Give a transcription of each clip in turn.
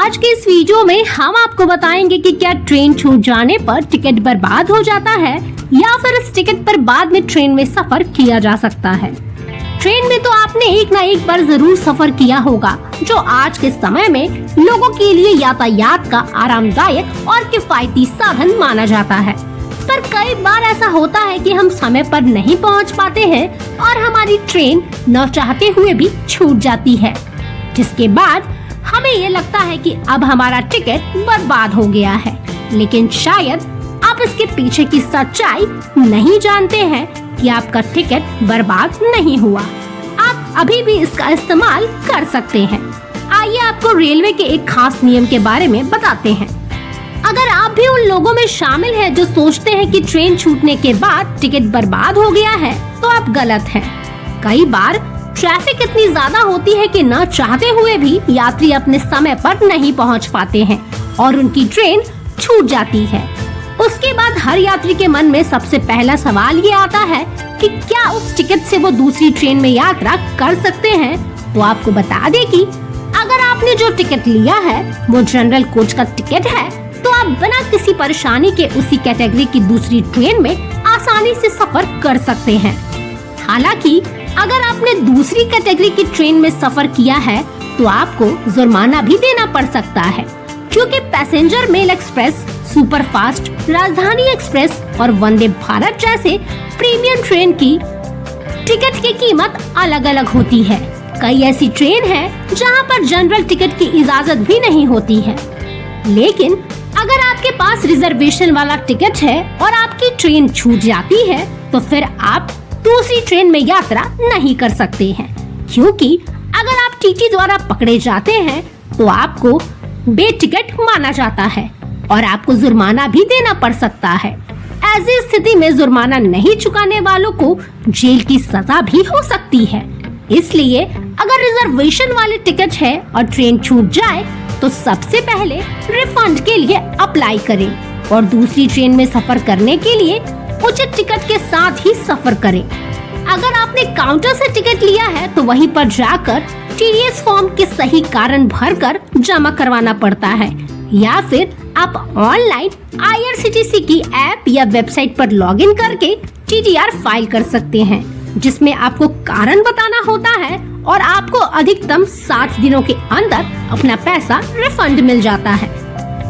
आज के इस वीडियो में हम आपको बताएंगे कि क्या ट्रेन छूट जाने पर टिकट बर्बाद हो जाता है या फिर इस टिकट पर बाद में ट्रेन में सफर किया जा सकता है। ट्रेन में तो आपने एक ना एक बार जरूर सफर किया होगा, जो आज के समय में लोगों के लिए यातायात का आरामदायक और किफायती साधन माना जाता है। पर कई बार ऐसा होता है कि हम समय पर नहीं पहुंच पाते हैं और हमारी ट्रेन न चाहते हुए भी छूट जाती है, जिसके बाद हमें ये लगता है कि अब हमारा टिकट बर्बाद हो गया है। लेकिन शायद आप इसके पीछे की सच्चाई नहीं जानते हैं कि आपका टिकट बर्बाद नहीं हुआ, आप अभी भी इसका इस्तेमाल कर सकते हैं। आइए आपको रेलवे के एक खास नियम के बारे में बताते हैं। अगर आप भी उन लोगों में शामिल हैं जो सोचते हैं कि ट्रेन छूटने के बाद टिकट बर्बाद हो गया है, तो आप गलत हैं। कई बार ट्रैफिक इतनी ज्यादा होती है कि न चाहते हुए भी यात्री अपने समय पर नहीं पहुंच पाते हैं और उनकी ट्रेन छूट जाती है। उसके बाद हर यात्री के मन में सबसे पहला सवाल ये आता है कि क्या उस टिकट से वो दूसरी ट्रेन में यात्रा कर सकते हैं। तो आपको बता दें कि अगर आपने जो टिकट लिया है वो जनरल कोच का टिकट है, तो आप बिना किसी परेशानी के उसी कैटेगरी की दूसरी ट्रेन में आसानी से सफर कर सकते हैं। हालांकि अगर आपने दूसरी कैटेगरी की ट्रेन में सफर किया है तो आपको जुर्माना भी देना पड़ सकता है, क्योंकि passenger mail express, super fast, Rajdhani express और वंदे भारत जैसे प्रीमियम ट्रेन की टिकट की कीमत अलग अलग होती है। कई ऐसी ट्रेन है जहां पर जनरल टिकट की इजाजत भी नहीं होती है। लेकिन अगर आपके पास रिजर्वेशन वाला टिकट है और आपकी ट्रेन छूट जाती है, तो फिर आप दूसरी ट्रेन में यात्रा नहीं कर सकते हैं, क्योंकि अगर आप टीटी द्वारा पकड़े जाते हैं तो आपको बेटिकट माना जाता है और आपको जुर्माना भी देना पड़ सकता है। ऐसी स्थिति में जुर्माना नहीं चुकाने वालों को जेल की सजा भी हो सकती है। इसलिए अगर रिजर्वेशन वाले टिकट है और ट्रेन छूट जाए तो सबसे पहले रिफंड के लिए अप्लाई करें और दूसरी ट्रेन में सफर करने के लिए उचित टिकट के साथ ही सफर करें। अगर आपने काउंटर से टिकट लिया है तो वहीं पर जाकर टीडीएस फॉर्म के सही कारण भरकर जमा करवाना पड़ता है, या फिर आप ऑनलाइन IRCTC की ऐप या वेबसाइट पर लॉगिन करके TDR फाइल कर सकते हैं, जिसमें आपको कारण बताना होता है और आपको अधिकतम 7 दिनों के अंदर अपना पैसा रिफंड मिल जाता है।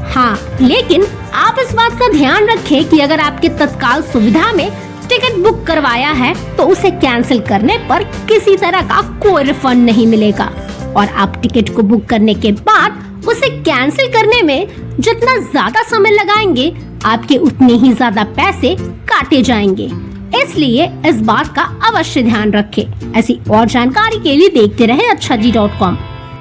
हाँ, लेकिन आप इस बात का ध्यान रखें कि अगर आपके तत्काल सुविधा में टिकट बुक करवाया है तो उसे कैंसिल करने पर किसी तरह का कोई रिफंड नहीं मिलेगा, और आप टिकट को बुक करने के बाद उसे कैंसिल करने में जितना ज्यादा समय लगाएंगे, आपके उतने ही ज्यादा पैसे काटे जाएंगे। इसलिए इस बात का अवश्य ध्यान रखें। ऐसी और जानकारी के लिए देखते रहें अच्छा जी.com।